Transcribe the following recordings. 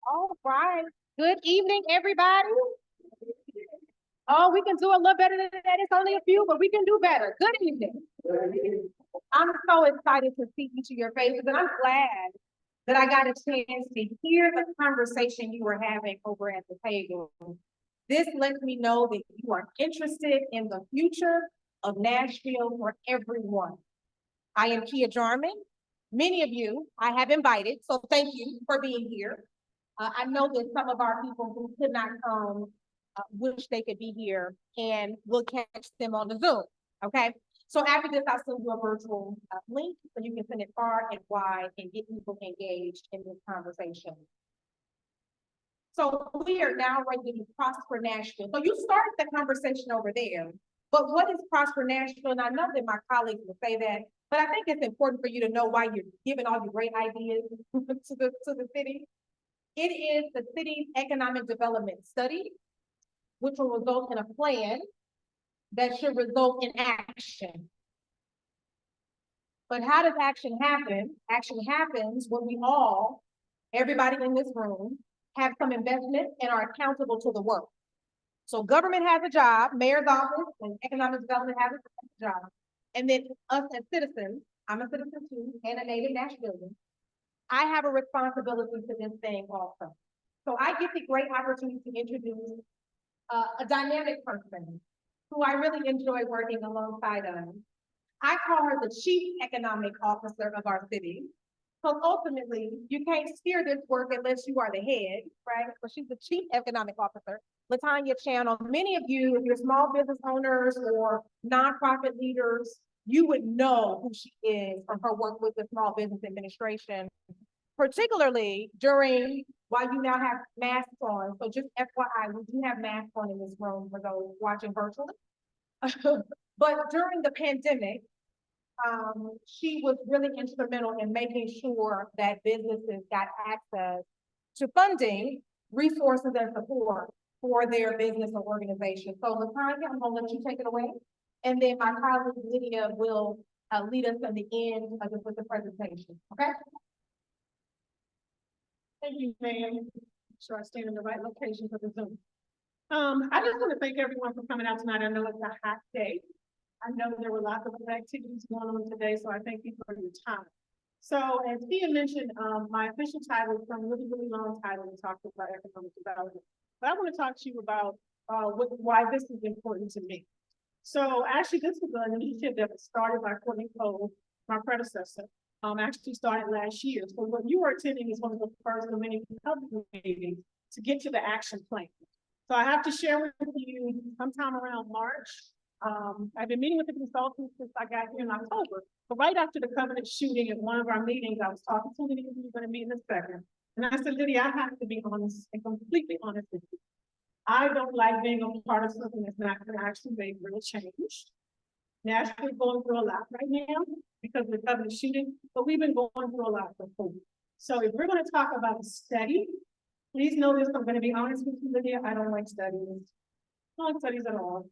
All right. Good evening, everybody. Oh, we can do a little better than that. It's only a few, but we can do better. Good evening. I'm so excited to see each of your faces, and I'm glad that I got a chance to hear the conversation you were having over at the table. This lets me know that you are interested in the future of Nashville for everyone. I am Kia Jarman. Many of you I have invited, so thank you for being here. I know that some of our people who could not come wish they could be here, and we'll catch them on the Zoom, okay? So after this, I'll send you a virtual link so you can send it far and wide and get people engaged in this conversation. So we are now ready to Prosper Nashville. So you started the conversation over there, but what is Prosper Nashville? And I know that my colleagues will say that, but I think it's important for you to know why you're giving all your great ideas to the city. It is the city's economic development study, which will result in a plan that should result in action. But how does action happen? Action happens when we all, everybody in this room, have some investment and are accountable to the work. So government has a job, mayor's office and economic development has a job. And then us as citizens, I'm a citizen too, and a native Nashvilleian, I have a responsibility to this thing also. So I get the great opportunity to introduce a dynamic person who I really enjoy working alongside of. I call her the Chief Economic Officer of our city. So ultimately, you can't steer this work unless you are the head, right? So she's the Chief Economic Officer, Latanya Channel. Many of you, if you're small business owners or nonprofit leaders, you would know who she is from her work with the Small Business Administration, particularly during, while you now have masks on. So just FYI, we do have masks on in this room for those watching virtually. But during the pandemic, she was really instrumental in making sure that businesses got access to funding, resources, and support for their business or organization. So Latanya, I'm gonna let you take it away. And then my colleague Lydia will lead us to the end with the presentation, okay? Thank you, ma'am. Make sure I stand in the right location for the Zoom. I just want to thank everyone for coming out tonight. I know it's a hot day. I know there were lots of other activities going on today, so I thank you for your time. So as Pia mentioned, my official title is some really, really long title to talk about economic development. But I want to talk to you about why this is important to me. So actually, this was an initiative that was started by Courtney Cole, my predecessor. Actually started last year. So what you are attending is one of the first of many public meetings to get to the action plan. So I have to share with you sometime around March. I've been meeting with the consultants since I got here in October. But right after the Covenant shooting at one of our meetings, I was talking to Lydia, who we're going to meet in a second. And I said, Lydia, I have to be honest and completely honest with you. I don't like being a part of something that's not going to actually make real change. Nashville is going through a lot right now because of the Covenant shooting, but we've been going through a lot before. So if we're going to talk about a study, please know this, I'm going to be honest with you, Lydia, I don't like studies. I don't like studies at all.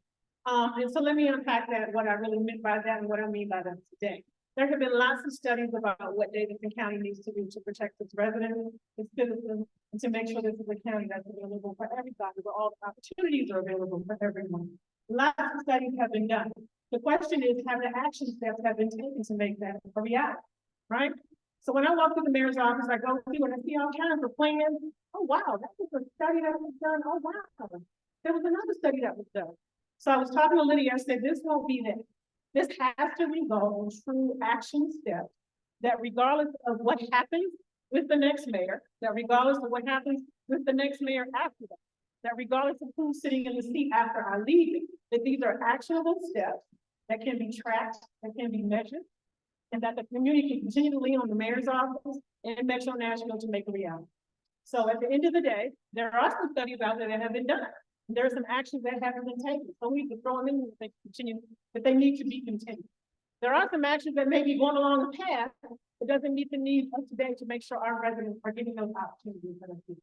And so let me unpack that, what I really meant by that and what I mean by that today. There have been lots of studies about what Davidson County needs to do to protect its residents, its citizens, and to make sure this is a county that's available for everybody, where all the opportunities are available for everyone. Lots of studies have been done. The question is, have the action steps have been taken to make that a reality, right? So when I walk through the mayor's office, I go through and I see all kinds of plans. Oh, wow, that was a study that was done. Oh, wow. There was another study that was done. So I was talking to Lydia, I said, this won't be that. This has to result in true action steps that regardless of what happens with the next mayor, that regardless of what happens with the next mayor after that regardless of who's sitting in the seat after I leave, that these are actionable steps that can be tracked, that can be measured, and that the community can continue to lean on the mayor's office and Metro Nashville to make a reality. So at the end of the day, there are some studies out there that have been done. There are some actions that haven't been taken. So we can throw them in if they continue, but they need to be continued. There are some actions that may be going along the path, but doesn't meet the needs of today to make sure our residents are getting those opportunities for the future,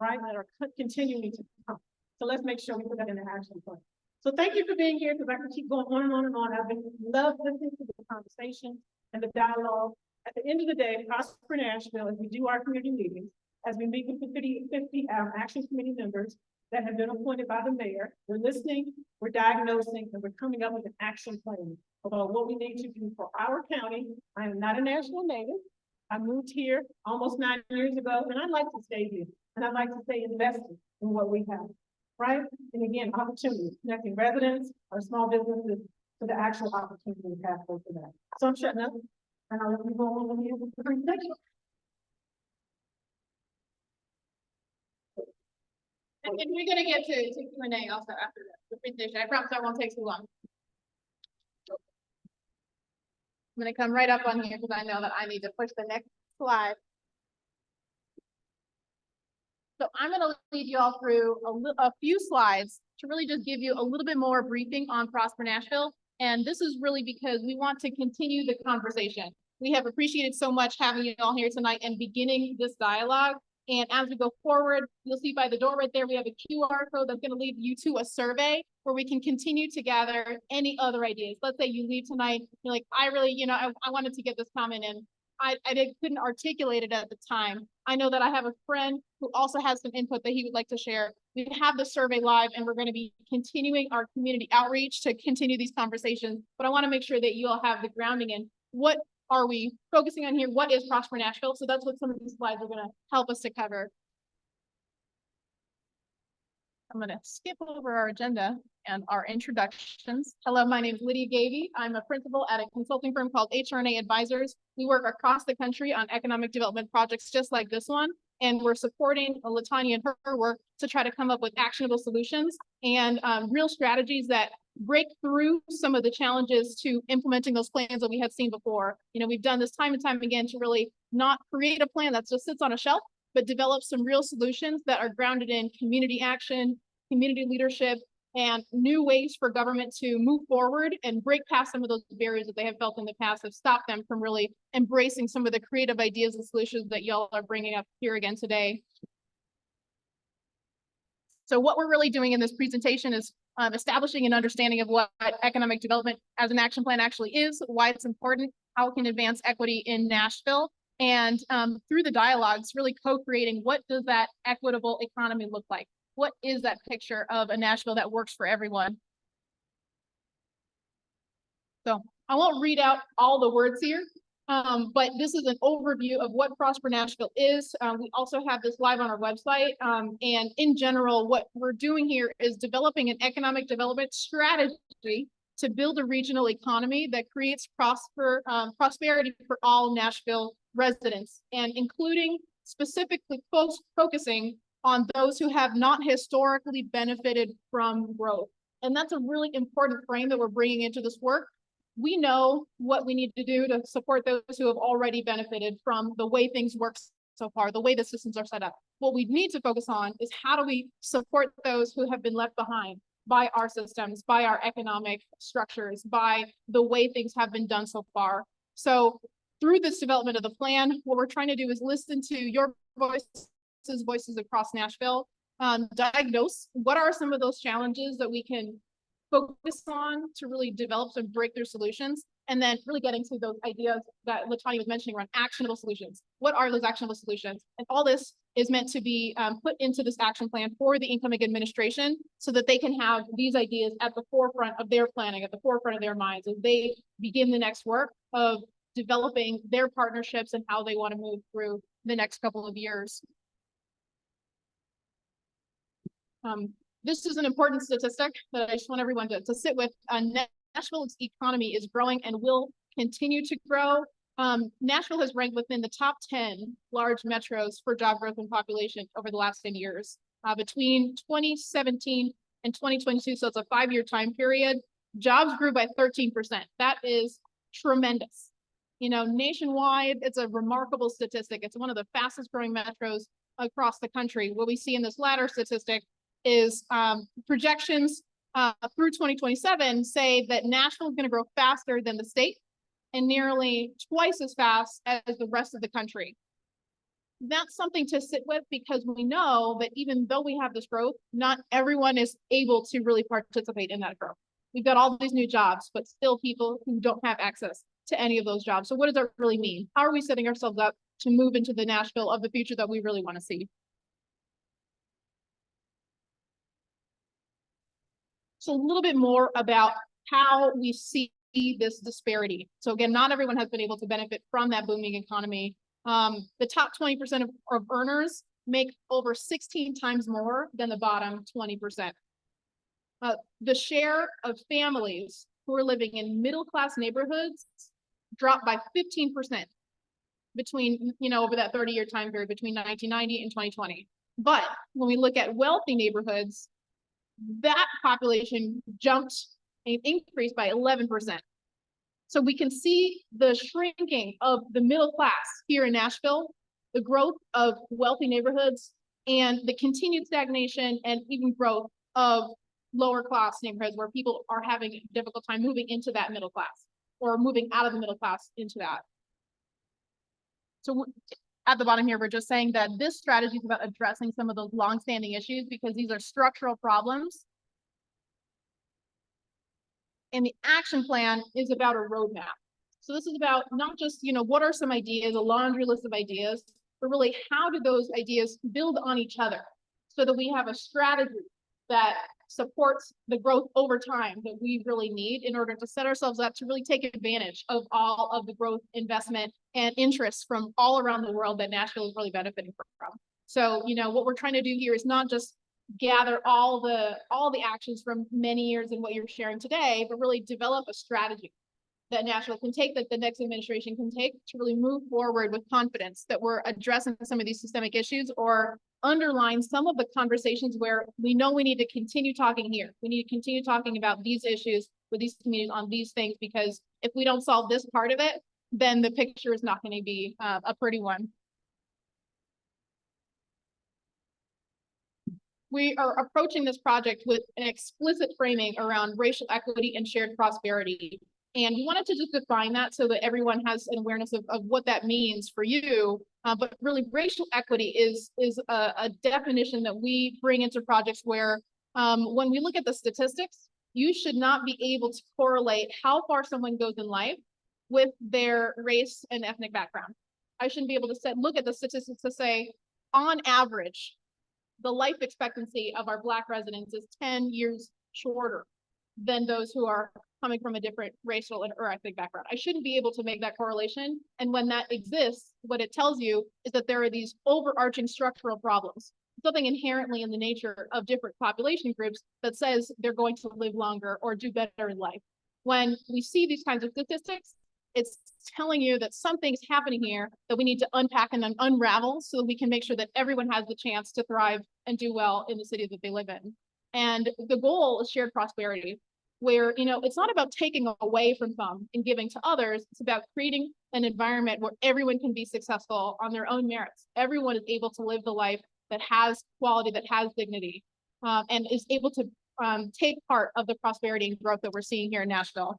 right? That are continuing to come. So let's make sure we put that in the action plan. So thank you for being here, because I can keep going on and on and on. I've been love listening to the conversation and the dialogue. At the end of the day, Prosper Nashville, as we do our community meetings, as we meet with the 50 action committee members that have been appointed by the mayor, we're listening, we're diagnosing, and we're coming up with an action plan about what we need to do for our county. I am not a Nashville native. I moved here almost 9 years ago, and I'd like to stay here, and I'd like to stay invested in what we have, right? And again, opportunities, connecting residents or small businesses to the actual opportunity we have for that. So I'm shutting up, and I'll let you go on with the presentation. And we're gonna get to Q&A also after the presentation. I promise I won't take too long. I'm gonna come right up on here because I know that I need to push the next slide. So I'm gonna lead you all through a few slides to really just give you a little bit more briefing on Prosper Nashville. And this is really because we want to continue the conversation. We have appreciated so much having you all here tonight and beginning this dialogue. And as we go forward, you'll see by the door right there, we have a QR code that's going to lead you to a survey where we can continue to gather any other ideas. Let's say you leave tonight, you're like, I really, I wanted to get this comment in. I couldn't articulate it at the time. I know that I have a friend who also has some input that he would like to share. We have the survey live and we're going to be continuing our community outreach to continue these conversations. But I want to make sure that you all have the grounding in what are we focusing on here? What is Prosper Nashville? So that's what some of these slides are going to help us to cover. I'm going to skip over our agenda and our introductions. Hello, my name is Lydia Gavey. I'm a principal at a consulting firm called HRNA Advisors. We work across the country on economic development projects just like this one. And we're supporting Latanya and her work to try to come up with actionable solutions and real strategies that break through some of the challenges to implementing those plans that we had seen before. We've done this time and time again to really not create a plan that just sits on a shelf, but develop some real solutions that are grounded in community action, community leadership, and new ways for government to move forward and break past some of those barriers that they have felt in the past have stopped them from really embracing some of the creative ideas and solutions that y'all are bringing up here again today. So what we're really doing in this presentation is establishing an understanding of what economic development as an action plan actually is, why it's important, how it can advance equity in Nashville, and through the dialogues, really co-creating what does that equitable economy look like? What is that picture of a Nashville that works for everyone? So I won't read out all the words here, but this is an overview of what Prosper Nashville is. We also have this live on our website. And in general, what we're doing here is developing an economic development strategy to build a regional economy that creates prosperity for all Nashville residents, and including specifically focusing on those who have not historically benefited from growth. And that's a really important frame that we're bringing into this work. We know what we need to do to support those who have already benefited from the way things work so far, the way the systems are set up. What we need to focus on is how do we support those who have been left behind by our systems, by our economic structures, by the way things have been done so far. So through this development of the plan, what we're trying to do is listen to your voices across Nashville, diagnose what are some of those challenges that we can focus on to really develop some breakthrough solutions, and then really getting to those ideas that Latanya was mentioning around actionable solutions. What are those actionable solutions? And all this is meant to be put into this action plan for the incoming administration so that they can have these ideas at the forefront of their planning, at the forefront of their minds as they begin the next work of developing their partnerships and how they want to move through the next couple of years. This is an important statistic that I just want everyone to sit with. Nashville's economy is growing and will continue to grow. Nashville has ranked within the top 10 large metros for job growth and population over the last 10 years. Between 2017 and 2022, so it's a 5-year time period, jobs grew by 13%. That is tremendous. Nationwide, it's a remarkable statistic. It's one of the fastest growing metros across the country. What we see in this latter statistic is projections through 2027 say that Nashville is going to grow faster than the state and nearly twice as fast as the rest of the country. That's something to sit with because we know that even though we have this growth, not everyone is able to really participate in that growth. We've got all these new jobs, but still people who don't have access to any of those jobs. So what does that really mean? How are we setting ourselves up to move into the Nashville of the future that we really want to see. So a little bit more about how we see this disparity. So again, not everyone has been able to benefit from that booming economy. The top 20% of earners make over 16 times more than the bottom 20%. The share of families who are living in middle-class neighborhoods dropped by 15% between, over that 30-year time period between 1990 and 2020. But when we look at wealthy neighborhoods, that population jumped and increased by 11%. So we can see the shrinking of the middle class here in Nashville, the growth of wealthy neighborhoods, and the continued stagnation and even growth of lower class neighborhoods where people are having a difficult time moving into that middle class or moving out of the middle class into that. So at the bottom here, we're just saying that this strategy is about addressing some of those longstanding issues because these are structural problems. And the action plan is about a roadmap. So this is about not just, what are some ideas, a laundry list of ideas, but really how do those ideas build on each other so that we have a strategy that supports the growth over time that we really need in order to set ourselves up to really take advantage of all of the growth, investment, and interest from all around the world that Nashville is really benefiting from. So, what we're trying to do here is not just gather all the actions from many years in what you're sharing today, but really develop a strategy that Nashville can take, that the next administration can take to really move forward with confidence that we're addressing some of these systemic issues or underline some of the conversations where we know we need to continue talking here. We need to continue talking about these issues with these communities on these things, because if we don't solve this part of it, then the picture is not going to be a pretty one. We are approaching this project with an explicit framing around racial equity and shared prosperity. And we wanted to just define that so that everyone has an awareness of what that means for you. But really, racial equity is a definition that we bring into projects where when we look at the statistics, you should not be able to correlate how far someone goes in life with their race and ethnic background. I shouldn't be able to look at the statistics to say, on average, the life expectancy of our Black residents is 10 years shorter than those who are coming from a different racial or ethnic background. I shouldn't be able to make that correlation. And when that exists, what it tells you is that there are these overarching structural problems, something inherently in the nature of different population groups that says they're going to live longer or do better in life. When we see these kinds of statistics, it's telling you that something's happening here that we need to unpack and then unravel so that we can make sure that everyone has the chance to thrive and do well in the city that they live in. And the goal is shared prosperity, where, it's not about taking away from some and giving to others. It's about creating an environment where everyone can be successful on their own merits. Everyone is able to live the life that has quality, that has dignity, and is able to take part of the prosperity and growth that we're seeing here in Nashville.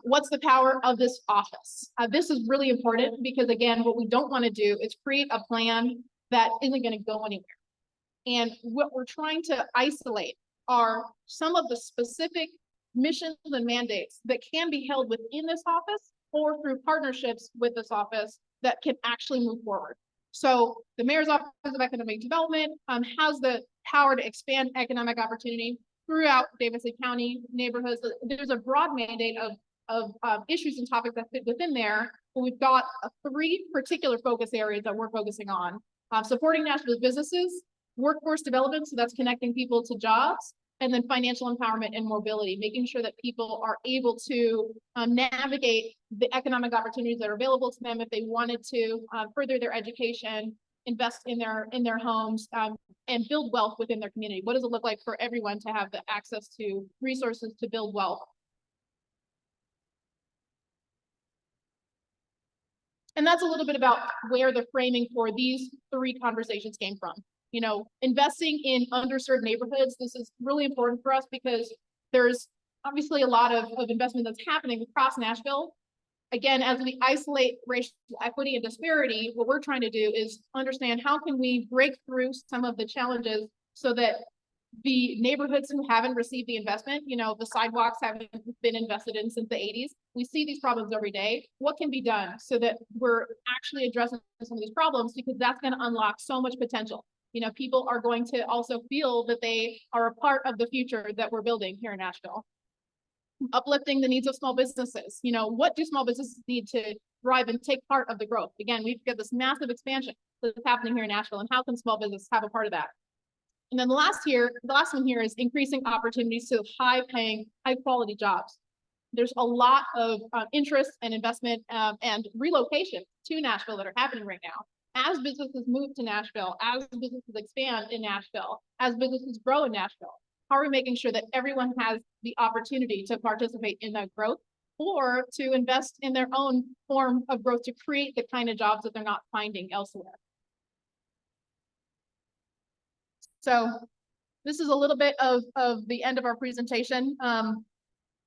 What's the power of this office? This is really important because, again, what we don't want to do is create a plan that isn't going to go anywhere. And what we're trying to isolate are some of the specific missions and mandates that can be held within this office or through partnerships with this office that can actually move forward. So the Mayor's Office of Economic Development has the power to expand economic opportunity throughout Davidson County neighborhoods. There's a broad mandate of issues and topics that fit within there, but we've got 3 particular focus areas that we're focusing on. Supporting Nashville's businesses, workforce development, so that's connecting people to jobs, and then financial empowerment and mobility, making sure that people are able to navigate the economic opportunities that are available to them if they wanted to further their education, invest in their homes, and build wealth within their community. What does it look like for everyone to have the access to resources to build wealth? And that's a little bit about where the framing for these 3 conversations came from. Investing in underserved neighborhoods. This is really important for us because there's obviously a lot of investment that's happening across Nashville. Again, as we isolate racial equity and disparity, what we're trying to do is understand how can we break through some of the challenges so that the neighborhoods who haven't received the investment, you know, the sidewalks haven't been invested in since the 80s. We see these problems every day. What can be done so that we're actually addressing some of these problems? Because that's going to unlock so much potential. You know, people are going to also feel that they are a part of the future that we're building here in Nashville. Uplifting the needs of small businesses. You know, what do small businesses need to thrive and take part of the growth? Again, we've got this massive expansion that's happening here in Nashville, and how can small business have a part of that? And then the last one here is increasing opportunities to high-paying, high-quality jobs. There's a lot of interest and investment and relocation to Nashville that are happening right now. As businesses move to Nashville, as businesses expand in Nashville, as businesses grow in Nashville, how are we making sure that everyone has the opportunity to participate in that growth or to invest in their own form of growth to create the kind of jobs that they're not finding elsewhere? So this is a little bit of the end of our presentation.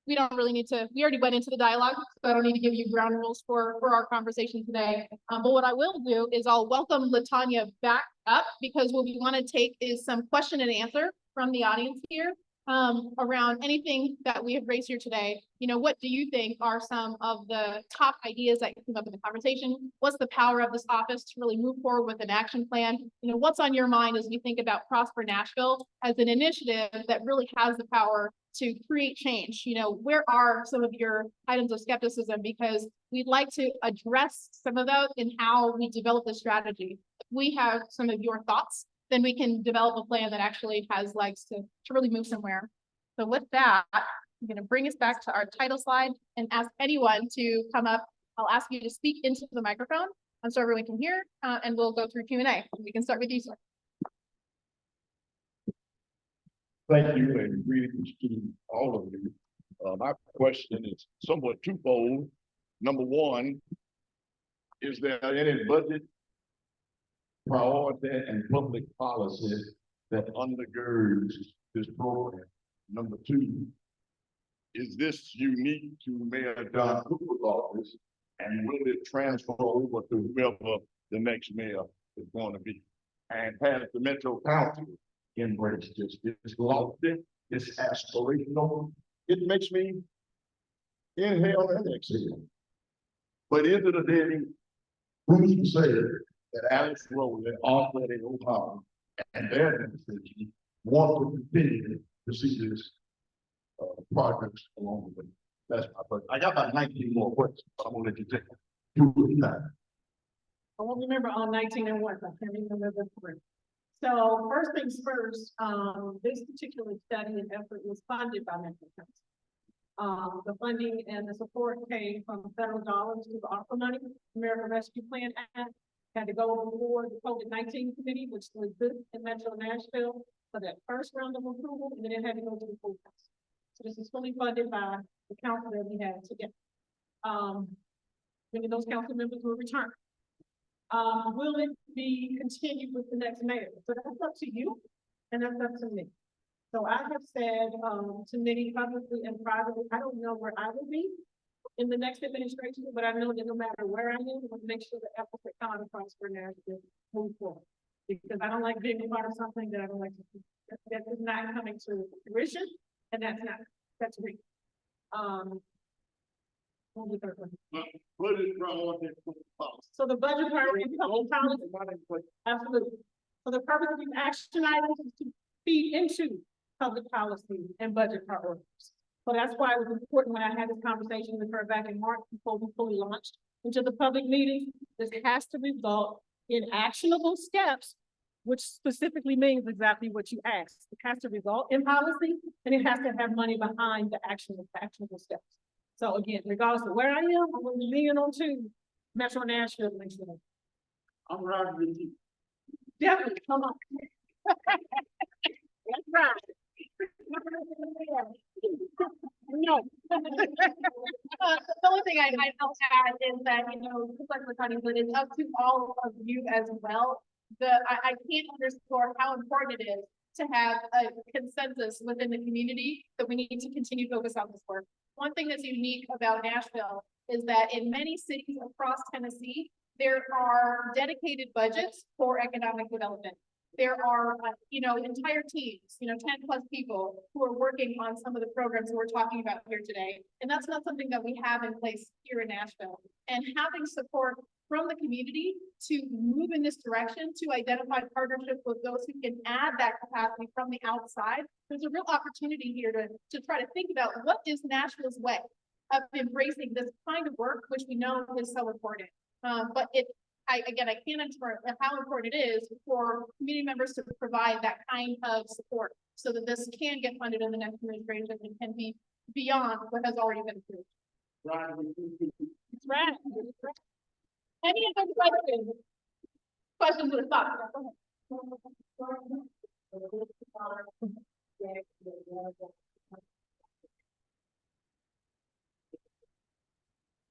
We don't really need to, we already went into the dialogue, so I don't need to give you ground rules for our conversation today. But what I will do is I'll welcome LaTanya back up, because what we want to take is some question and answer from the audience here around anything that we have raised here today. You know, what do you think are some of the top ideas that came up in the conversation? What's the power of this office to really move forward with an action plan? You know, what's on your mind as we think about Prosper Nashville as an initiative that really has the power to create change? You know, where are some of your items of skepticism? Because we'd like to address some of those in how we develop the strategy. If we have some of your thoughts, then we can develop a plan that actually has legs to really move somewhere. So with that, I'm going to bring us back to our title slide and ask anyone to come up. I'll ask you to speak into the microphone so everyone can hear, and we'll go through Q&A. We can start with you, sir. Thank you, and greetings to all of you. My question is somewhat twofold. Number one, is there any budget priority and public policy that undergirds this program? Number two, is this unique to Mayor John Cooper's office, and will it transfer over to whoever the next mayor is going to be? And has the Metro Council embraced this? It's lofty, it's aspirational. It makes me inhale and exhale. But is it a dead end? Who's to say that Alex Rowley, Alfred Ohio, and their administration want to continue to see this progress along the way? That's my question. I got about 19 more questions, but I'm gonna let you take 2 at a time. I won't remember all 19 at once. I can't remember the three. So first things first, this particular study and effort was funded by Metro Council. The funding and the support came from federal dollars through the ARPA money, American Rescue Plan Act. Had to go before the COVID-19 committee, which was this in Metro Nashville, for that first round of approval, and then it had to go to the full council. So this is fully funded by the council that we had together. Many of those council members will return. Will it be continued with the next mayor? So that's up to you, and that's up to me. So I have said to many publicly and privately, I don't know where I will be in the next administration, but I know that no matter where I am, I want to make sure the efforts that come across for Nashville move forward. Because I don't like being a part of something that I don't like to see. That is not coming to fruition, and that's real. What was the third one? What is wrong with this policy? So the budget part and public policy, absolutely. So the purpose of these action items is to feed into public policy and budget priorities. So that's why it was important when I had this conversation with her back in March before we fully launched into the public meeting. This has to result in actionable steps, which specifically means exactly what you asked. It has to result in policy, and it has to have money behind the actionable steps. So again, regardless of where I am, I'm going to lean on to Metro Nashville next year. I'm riding with you. Definitely, come on. That's right. No. The only thing I'll add is that, you know, just like we're talking about, it's up to all of you as well. I can't underscore how important it is to have a consensus within the community that we need to continue to focus on this work. One thing that's unique about Nashville is that in many cities across Tennessee, there are dedicated budgets for economic development. there are, entire teams, 10+ people who are working on some of the programs we're talking about here today. And that's not something that we have in place here in Nashville. And having support from the community to move in this direction, to identify partnerships with those who can add that capacity from the outside. There's a real opportunity here to try to think about what is Nashville's way of embracing this kind of work, which we know is so important. But I can't express how important it is for community members to provide that kind of support so that this can get funded in the next administration and can be beyond what has already been approved. Right. Any other questions? Questions or thoughts? Go ahead.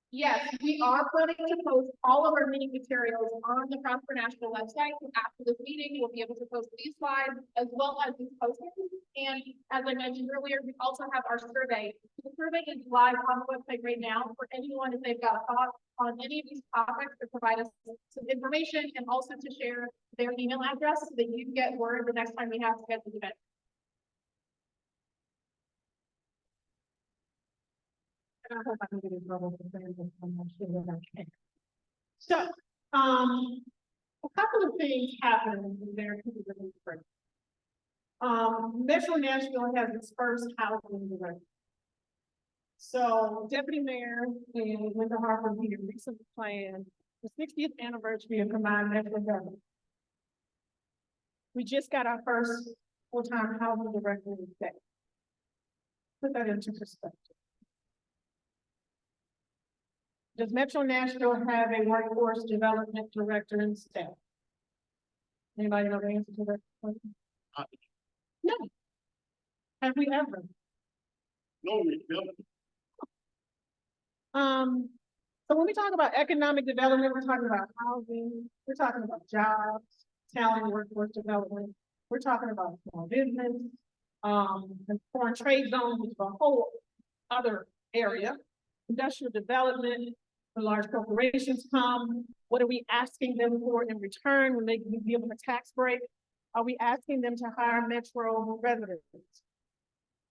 Yes, we are planning to post all of our meeting materials on the Prosper Nashville website. After this meeting, we'll be able to post these slides as well as these posters. And as I mentioned earlier, we also have our survey. The survey is live on the website right now for anyone if they've got thoughts on any of these topics to provide us some information and also to share their email address so that you get word the next time we have scheduled event. I hope I can get in trouble for saying this, I'm not sure that I can. So, a couple of things happened there. Metro Nashville has its first housing director. So Deputy Mayor and Linda Harper here recently planned the 60th anniversary of combined Metro government. We just got our first full-time housing director in the state. Put that into perspective. Does Metro Nashville have a workforce development director in staff? Anybody know the answer to that question? No. Have we ever? No, we don't. So when we talk about economic development, we're talking about housing, we're talking about jobs, talent, workforce development. We're talking about small business, and foreign trade zones, which is a whole other area, industrial development. When large corporations come, what are we asking them for in return when they give them a tax break? Are we asking them to hire Metro residents?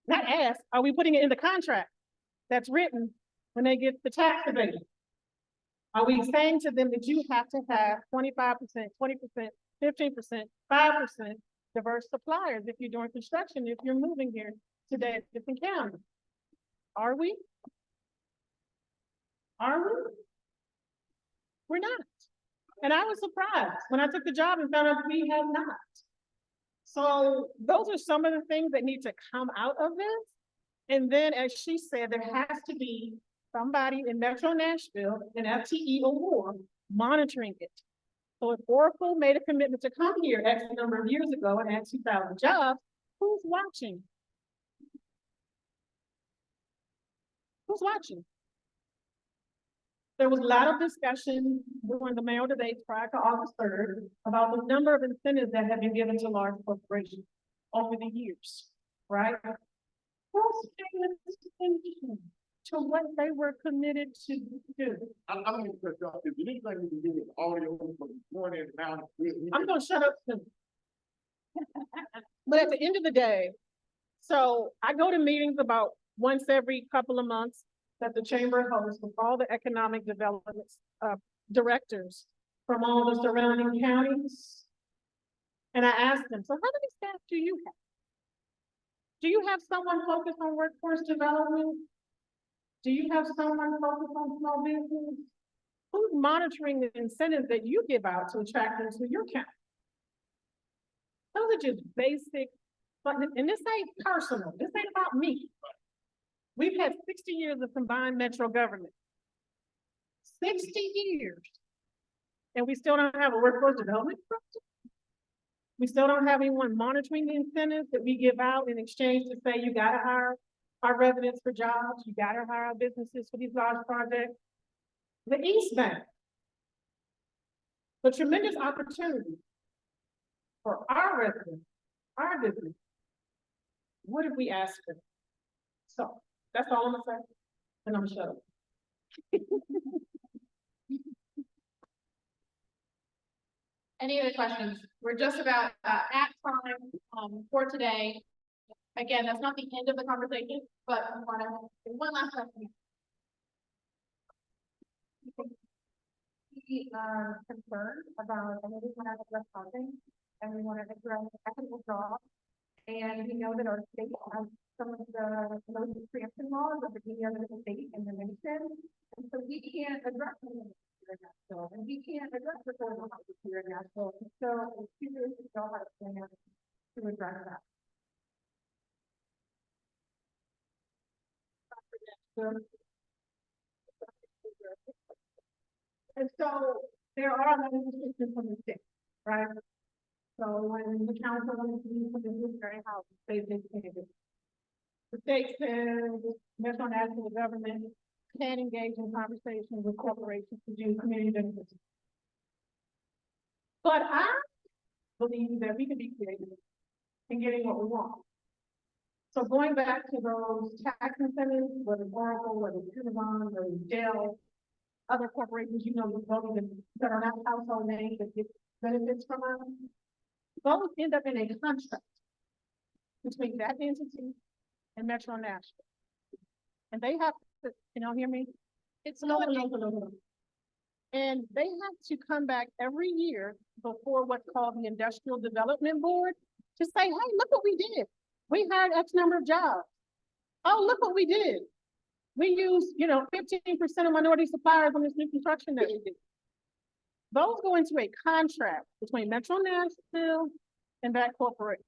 Not ask, are we putting it in the contract that's written when they get the tax abatement? Are we saying to them that you have to have 25%, 20%, 15%, 5% diverse suppliers if you're doing construction, if you're moving here to Davidson County? Are we? Are we? We're not. And I was surprised when I took the job and found out we have not. So those are some of the things that need to come out of this. And then, as she said, there has to be somebody in Metro Nashville, an FTE or more, monitoring it. So if Oracle made a commitment to come here X number of years ago and add 2,000 jobs, who's watching? Who's watching? There was a lot of discussion during the mayoral debates prior to August 3rd about the number of incentives that have been given to large corporations over the years, right? Who's paying attention to what they were committed to do? I'm gonna cut you off. Is there anything we can do with audio from morning and now? I'm gonna shut up soon. But at the end of the day, so I go to meetings about once every couple of months that the chamber hosts with all the economic development directors from all the surrounding counties. And I asked them, so how many staff do you have? Do you have someone focused on workforce development? Do you have someone focused on small business? Who's monitoring the incentives that you give out to attract them to your county? Those are just basic, and this ain't personal. This ain't about me. We've had 60 years of combined metro government. 60 years. And we still don't have a workforce development project. We still don't have anyone monitoring the incentives that we give out in exchange to say, you gotta hire our residents for jobs, you gotta hire our businesses for these large projects. The East Bank, the tremendous opportunity for our residents, our business. What if we ask them? So that's all I'm gonna say, and I'm gonna shut up. Any other questions? We're just about at time for today. Again, that's not the end of the conversation, but I want to one last question. We are concerned about, I know we want to address housing and we want to address equitable jobs. And we know that our state has some of the most preemption laws of any other state in the nation. And so we can't address them here in Nashville, and we can't address the affordable housing here in Nashville. And so it's too good to know how to plan to address that. And so there are a lot of restrictions from the state, right? So when the council wants to do something with very house, they can't do it. The state says, Metro National government can engage in conversations with corporations to do community benefits. But I believe that we can be creative in getting what we want. So going back to those tax incentives, whether Oracle, whether Amazon, or Dell, other corporations, you know, that are not household names that get benefits from us, those end up in a contract between that entity and Metro Nashville. And they have to, hear me? It's no. And they have to come back every year before what's called the Industrial Development Board to say, hey, look what we did. We hired X number of jobs. Oh, look what we did. We used, 15% of minority suppliers on this new construction that we did. Those go into a contract between Metro Nashville and that corporation.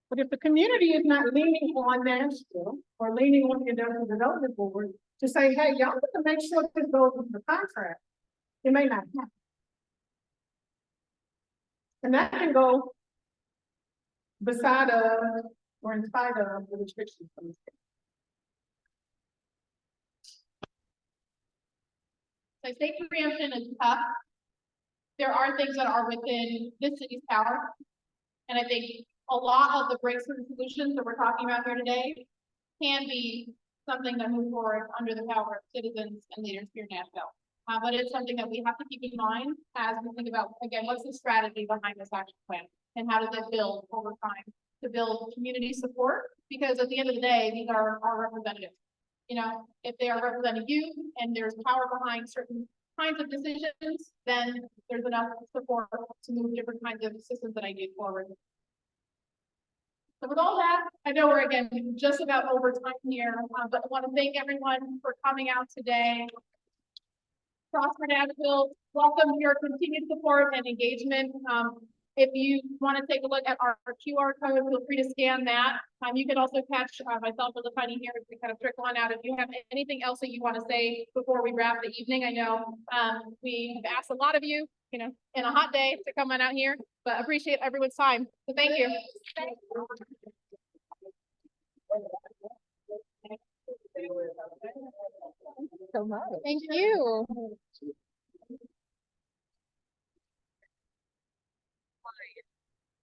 But if the community is not leaning on Nashville or leaning on the Industrial Development Board to say, hey, y'all have to make sure this goes into the contract, it may not happen. And that can go beside of or in spite of the restrictions from the state. So state preemption is tough. There are things that are within this city's power. And I think a lot of the breakthrough solutions that we're talking about here today can be something that moves forward under the power of citizens and leaders here in Nashville. But it's something that we have to keep in mind as we think about, again, what's the strategy behind this action plan and how does it build over time to build community support? Because at the end of the day, these are our representatives. If they are representing you and there's power behind certain kinds of decisions, then there's enough support to move different kinds of systems that I do forward. So with all that, I know we're again just about over time here, but I want to thank everyone for coming out today. Prosper Nashville, welcome your continued support and engagement. If you want to take a look at our QR code, feel free to scan that. You can also catch myself or Lafani here to kind of trickle on out. If you have anything else that you want to say before we wrap the evening, I know we have asked a lot of you, in a hot day to come on out here, but appreciate everyone's time. So thank you. So much. Thank you.